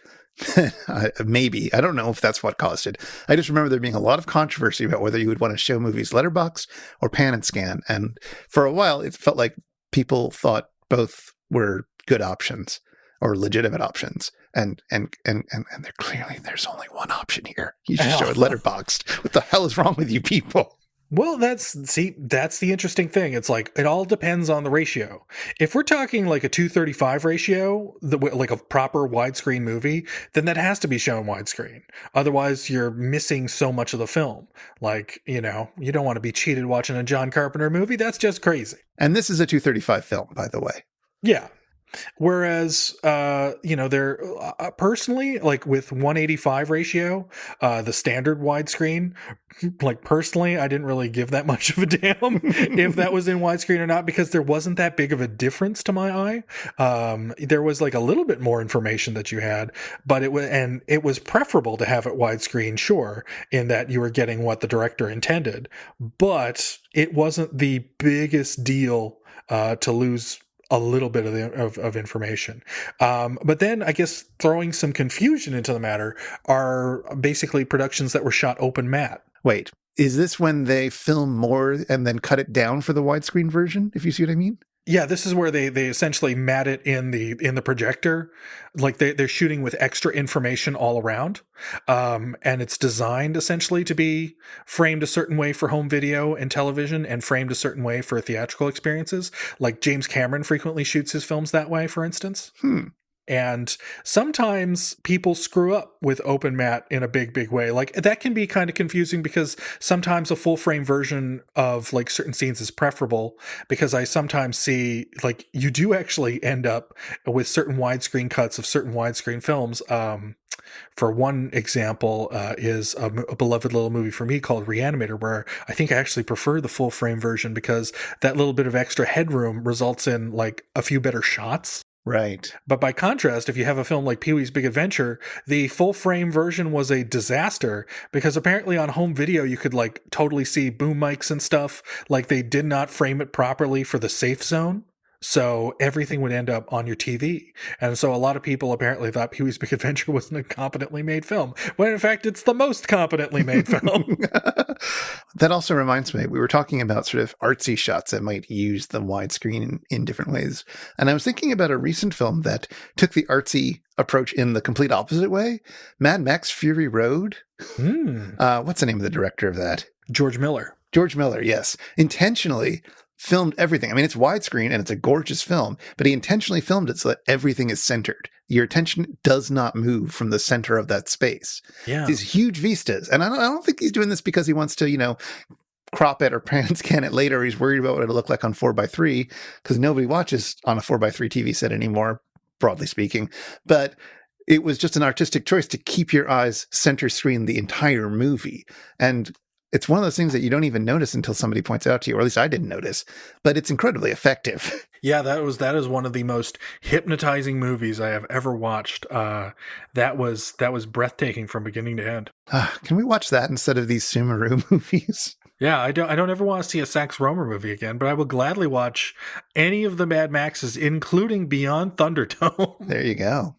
maybe. I don't know if that's what caused it. I just remember there being a lot of controversy about whether you would want to show movies letterbox or pan and scan. And for a while, it felt like people thought both were good options or legitimate options. And there's only one option here. You should show it letterboxed. What the hell is wrong with you people? Well, that's the interesting thing. It's like, it all depends on the ratio. If we're talking like a 2:35 ratio, like a proper widescreen movie, then that has to be shown widescreen. Otherwise, you're missing so much of the film. Like, you don't want to be cheated watching a John Carpenter movie. That's just crazy. And this is a 2:35 film, by the way. Yeah. Whereas, they're personally, like with 185 ratio, the standard widescreen, like personally, I didn't really give that much of a damn if that was in widescreen or not, because there wasn't that big of a difference to my eye. There was like a little bit more information that you had, but it was preferable to have it widescreen, sure, in that you were getting what the director intended, but it wasn't the biggest deal to lose a little bit of information. But then I guess throwing some confusion into the matter are basically productions that were shot open matte. Wait, is this when they film more and then cut it down for the widescreen version, if you see what I mean? Yeah, this is where they essentially mat it in the projector. Like they're shooting with extra information all around. And it's designed essentially to be framed a certain way for home video and television and framed a certain way for theatrical experiences. Like James Cameron frequently shoots his films that way, for instance. And sometimes people screw up with open matte in a big way. Like that can be kind of confusing because sometimes a full frame version of like certain scenes is preferable, because I sometimes see like you do actually end up with certain widescreen cuts of certain widescreen films. For one example, is a beloved little movie for me called Reanimator, where I think I actually prefer the full frame version because that little bit of extra headroom results in like a few better shots. Right. But by contrast, if you have a film like Pee-wee's Big Adventure, the full frame version was a disaster because apparently on home video, you could like totally see boom mics and stuff. Like they did not frame it properly for the safe zone. So everything would end up on your TV. And so a lot of people apparently thought Pee-wee's Big Adventure wasn't a competently made film, when in fact it's the most competently made film. That also reminds me, we were talking about sort of artsy shots that might use the widescreen in different ways. And I was thinking about a recent film that took the artsy approach in the complete opposite way. Mad Max Fury Road. What's the name of the director of that? George Miller. George Miller, yes. Intentionally filmed everything. I mean, it's widescreen and it's a gorgeous film, but he intentionally filmed it so that everything is centered. Your attention does not move from the center of that space. Yeah. These huge vistas. And I don't think he's doing this because he wants to, crop it or pan scan it later. He's worried about what it'll look like on 4:3, because nobody watches on a 4:3 TV set anymore, broadly speaking. But it was just an artistic choice to keep your eyes center screen the entire movie. And it's one of those things that you don't even notice until somebody points out to you, or at least I didn't notice, but it's incredibly effective. Yeah, that is one of the most hypnotizing movies I have ever watched. That was breathtaking from beginning to end. Can we watch that instead of these Sumeru movies? Yeah, I don't ever want to see a Sax Romer movie again, but I will gladly watch any of the Mad Maxes, including Beyond Thunderdome. There you go.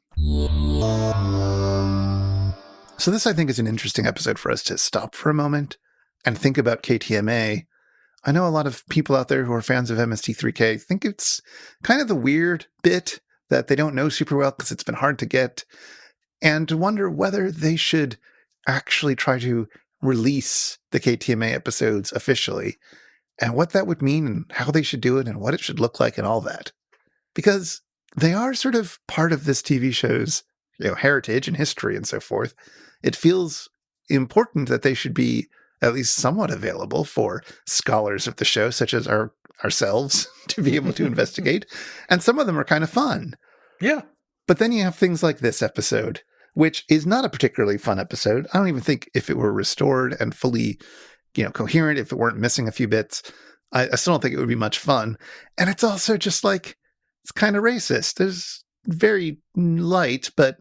So this, I think, is an interesting episode for us to stop for a moment and think about KTMA. I know a lot of people out there who are fans of MST3K think it's kind of the weird bit that they don't know super well because it's been hard to get, and to wonder whether they should actually try to release the KTMA episodes officially, and what that would mean and how they should do it and what it should look like and all that. Because they are sort of part of this TV show's, heritage and history and so forth. It feels important that they should be at least somewhat available for scholars of the show, such as ourselves, to be able to investigate. And some of them are kind of fun. Yeah. But then you have things like this episode, which is not a particularly fun episode. I don't even think if it were restored and fully, coherent, if it weren't missing a few bits, I still don't think it would be much fun. And it's also just like, it's kind of racist. There's very light, but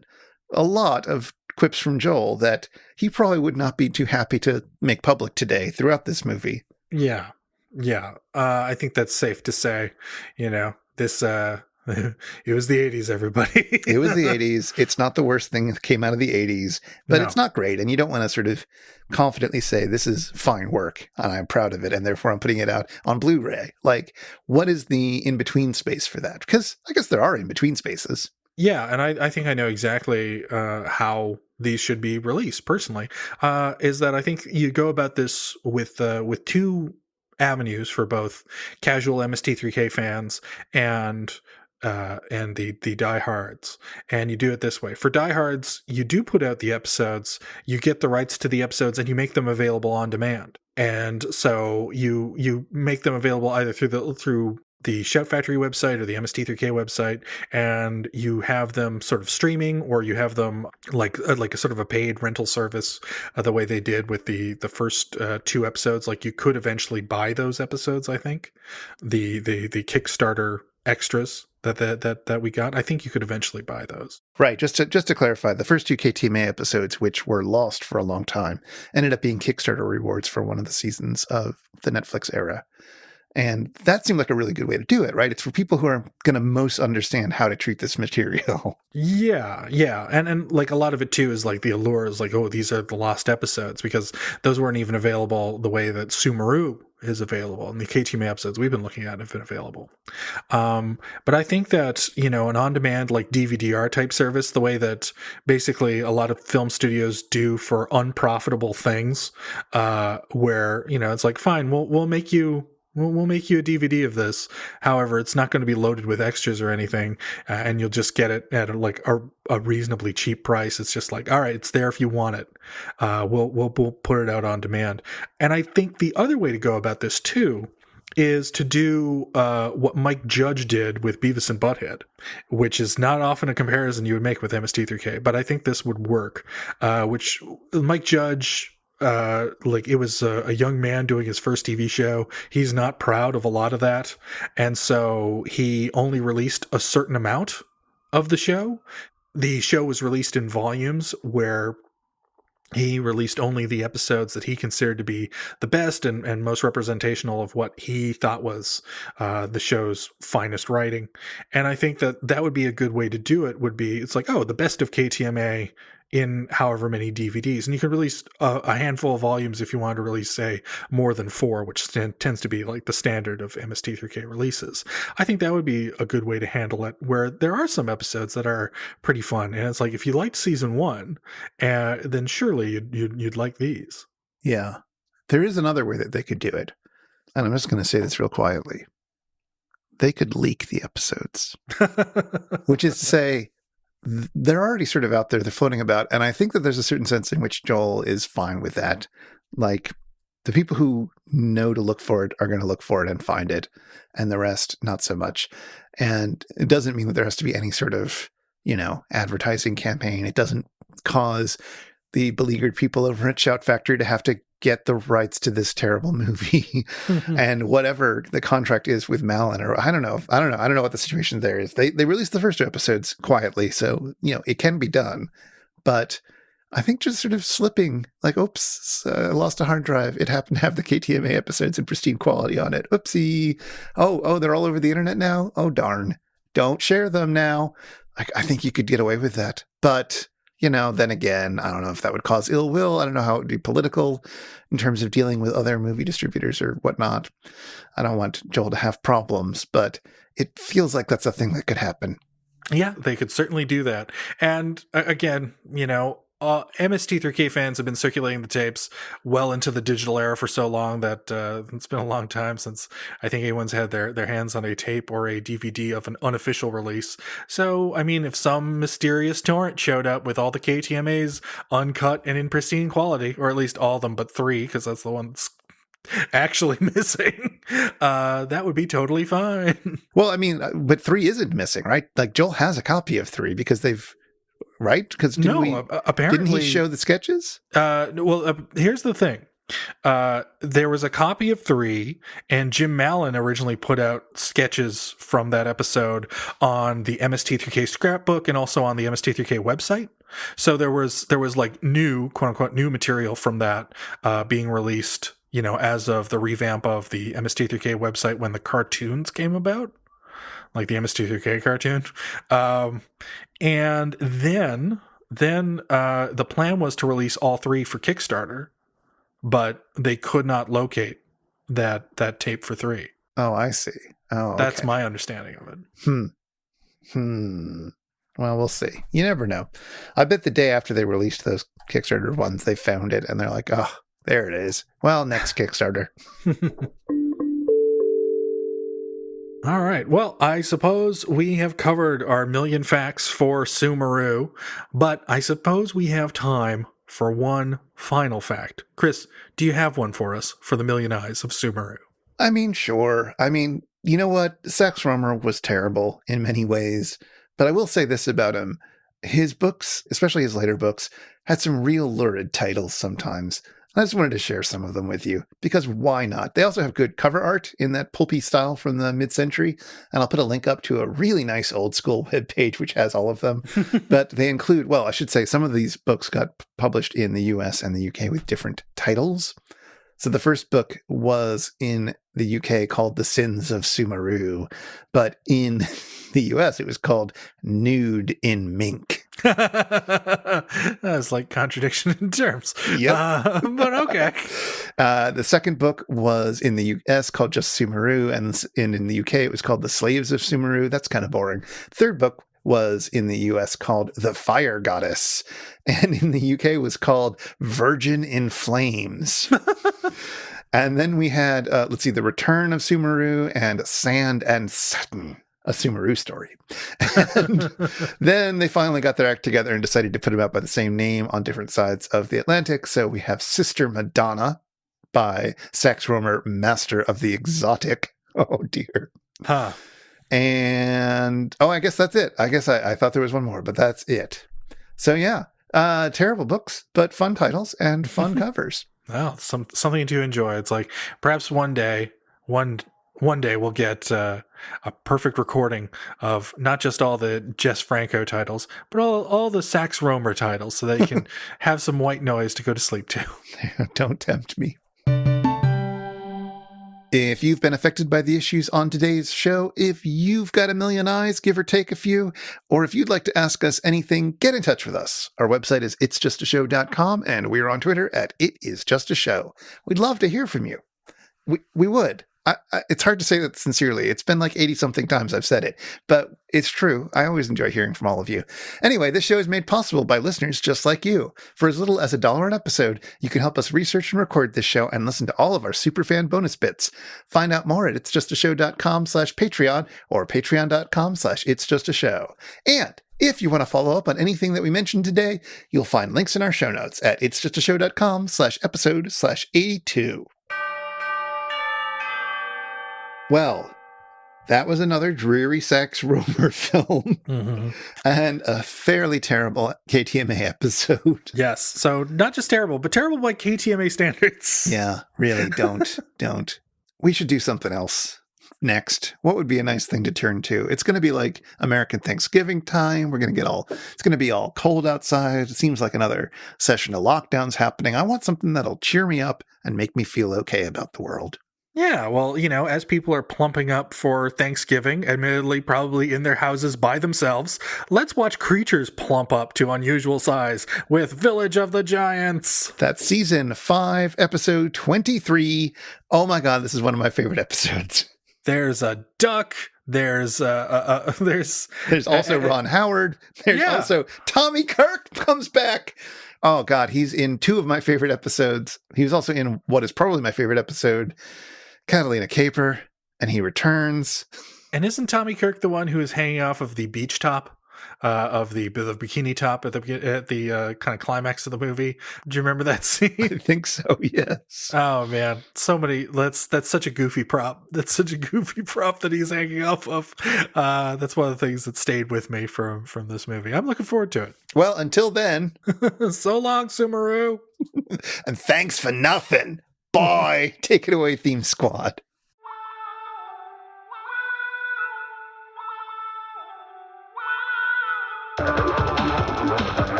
a lot of quips from Joel that he probably would not be too happy to make public today throughout this movie. Yeah. Yeah. I think that's safe to say, this, it was the 80s, everybody. It was the 80s. It's not the worst thing that came out of the 80s, but it's not great. And you don't want to sort of confidently say, this is fine work and I'm proud of it, and therefore I'm putting it out on Blu-ray. Like, what is the in-between space for that? Because I guess there are in-between spaces. Yeah, and I think I know exactly how these should be released personally. Is that I think you go about this with two avenues for both casual MST3K fans and the diehards, and you do it this way. For diehards, you do put out the episodes, you get the rights to the episodes, and you make them available on demand. And so you make them available either through the Shout Factory website or the MST3K website, and you have them sort of streaming, or you have them like a sort of a paid rental service, the way they did with the first two episodes. Like, you could eventually buy those episodes. I think the Kickstarter extras that we got, I think you could eventually buy those. Right. Just to clarify, the first two KTMA episodes, which were lost for a long time, ended up being Kickstarter rewards for one of the seasons of the Netflix era. And that seemed like a really good way to do it, right? It's for people who are going to most understand how to treat this material. Yeah. And like a lot of it too is like the allure is like, oh, these are the lost episodes, because those weren't even available the way that Sumeru is available, and the KTMA episodes we've been looking at have been available. But I think that, an on-demand like DVD-R type service, the way that basically a lot of film studios do for unprofitable things, where, it's like, fine, we'll make you a DVD of this. However, it's not going to be loaded with extras or anything, and you'll just get it at a reasonably cheap price. It's just like, all right, it's there if you want it. We'll put it out on demand. And I think the other way to go about this too is to do what Mike Judge did with Beavis and Butthead, which is not often a comparison you would make with MST3K, but I think this would work. Which Mike Judge, it was a young man doing his first TV show. He's not proud of a lot of that, and so he only released a certain amount of the show. The show was released in volumes, where he released only the episodes that he considered to be the best and most representational of what he thought was the show's finest writing. And I think that would be a good way to do it. It's like, oh, the best of KTMA in however many DVDs. And you could release a handful of volumes if you wanted to release, say, more than 4, which tends to be like the standard of MST3K releases. I think that would be a good way to handle it, where there are some episodes that are pretty fun. And it's like, if you liked season 1, then surely you'd like these. Yeah. There is another way that they could do it. And I'm just going to say this real quietly. They could leak the episodes, which is to say, they're already sort of out there, they're floating about, and I think that there's a certain sense in which Joel is fine with that. Like, the people who know to look for it are going to look for it and find it, and the rest, not so much. And it doesn't mean that there has to be any sort of, advertising campaign. It doesn't cause the beleaguered people over at Shout Factory to have to get the rights to this terrible movie and whatever the contract is with Malin, or I don't know what the situation there is. They released the first 2 episodes quietly, so it can be done. But I think just sort of slipping, like, oops, I lost a hard drive. It happened to have the KTMA episodes in pristine quality on it. Oopsie. Oh, they're all over the internet now. Oh, darn. Don't share them now. I think you could get away with that. But then again, I don't know if that would cause ill will. I don't know how it would be political in terms of dealing with other movie distributors or whatnot. I don't want Joel to have problems, but it feels like that's a thing that could happen. Yeah, they could certainly do that. And again, MST3K fans have been circulating the tapes well into the digital era for so long that it's been a long time since I think anyone's had their hands on a tape or a DVD of an unofficial release. So, I mean, if some mysterious torrent showed up with all the KTMAs uncut and in pristine quality, or at least all of them but 3, because that's the one that's actually missing, that would be totally fine. Well, I mean, but 3 isn't missing, right? Like, Joel has a copy of 3 because they've... Right? Because apparently didn't he show the sketches? Here's the thing. There was a copy of 3, and Jim Mallon originally put out sketches from that episode on the MST3K scrapbook and also on the MST3K website. So there was like new, quote unquote, new material from that being released, as of the revamp of the MST3K website when the cartoons came about, like the MST3K cartoon. And then the plan was to release all 3 for Kickstarter, but they could not locate that tape for 3. Oh, I see. Oh, That's okay. my understanding of it. Well, we'll see. You never know. I bet the day after they released those Kickstarter ones, they found it and they're like, oh, there it is. Well, next Kickstarter. All right. Well, I suppose we have covered our million facts for Sumeru, but I suppose we have time for one final fact. Chris, do you have one for us for the Million Eyes of Sumuru? I mean, sure. I mean, you know what? Sax Rohmer was terrible in many ways, but I will say this about him. His books, especially his later books, had some real lurid titles sometimes. I just wanted to share some of them with you, because why not? They also have good cover art in that pulpy style from the mid-century, and I'll put a link up to a really nice old school webpage which has all of them. But they include, well, I should say some of these books got published in the US and the UK with different titles. So the first book was in the UK called The Sins of Sumeru, but in the US it was called Nude in Mink. That's like contradiction in terms. Yep. But okay. The second book was in the US called just Sumeru, and in the UK it was called The Slaves of Sumeru. That's kind of boring. Third book was in the US called The Fire Goddess, and in the UK was called Virgin in Flames. And then we had, The Return of Sumeru and Sand and Satin, a Sumeru story. And then they finally got their act together and decided to put them out by the same name on different sides of the Atlantic. So we have Sister Madonna by Sax Rohmer, Master of the Exotic. Oh, dear. Huh. And, I guess that's it. I guess I thought there was one more, but that's it. So, yeah, terrible books, but fun titles and fun covers. Well, something to enjoy. It's like perhaps one day we'll get a perfect recording of not just all the Jess Franco titles, but all the Sax Rohmer titles, so that you can have some white noise to go to sleep to. Don't tempt me. If you've been affected by the issues on today's show, if you've got a million eyes, give or take a few, or if you'd like to ask us anything, get in touch with us. Our website is itsjustashow.com, and we're on Twitter at itisjustashow. We'd love to hear from you. We would. It's hard to say that sincerely. It's been like 80-something times I've said it, but it's true. I always enjoy hearing from all of you. Anyway, this show is made possible by listeners just like you. For as little as $1 an episode, you can help us research and record this show and listen to all of our superfan bonus bits. Find out more at itsjustashow.com/Patreon or patreon.com/itsjustashow. And if you want to follow up on anything that we mentioned today, you'll find links in our show notes at itsjustashow.com/episode/82. Well, that was another dreary Sax Rohmer film and a fairly terrible KTMA episode. Yes. So not just terrible, but terrible by KTMA standards. Yeah, really, don't. We should do something else next. What would be a nice thing to turn to? It's going to be like American Thanksgiving time. It's going to be all cold outside. It seems like another session of lockdowns happening. I want something that'll cheer me up and make me feel okay about the world. Yeah, well, as people are plumping up for Thanksgiving, admittedly probably in their houses by themselves, let's watch creatures plump up to unusual size with Village of the Giants. That's season 5, episode 23. Oh my God, this is one of my favorite episodes. There's a duck. There's also Ron Howard. There's also Tommy Kirk comes back. Oh God, he's in 2 of my favorite episodes. He was also in what is probably my favorite episode, Catalina Caper, and he returns. And isn't Tommy Kirk the one who is hanging off of the beach top? of the bikini top at the kind of climax of the movie. Do you remember that I scene? think so, yes. Oh man, so many. That's such a goofy prop. That's such a goofy prop that he's hanging off of. That's one of the things that stayed with me from this movie. I'm looking forward to Well, until then, it. So long, Sumeru. and thanks for nothing. Bye. Take it away, Theme Squad.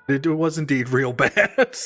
It was indeed real bad.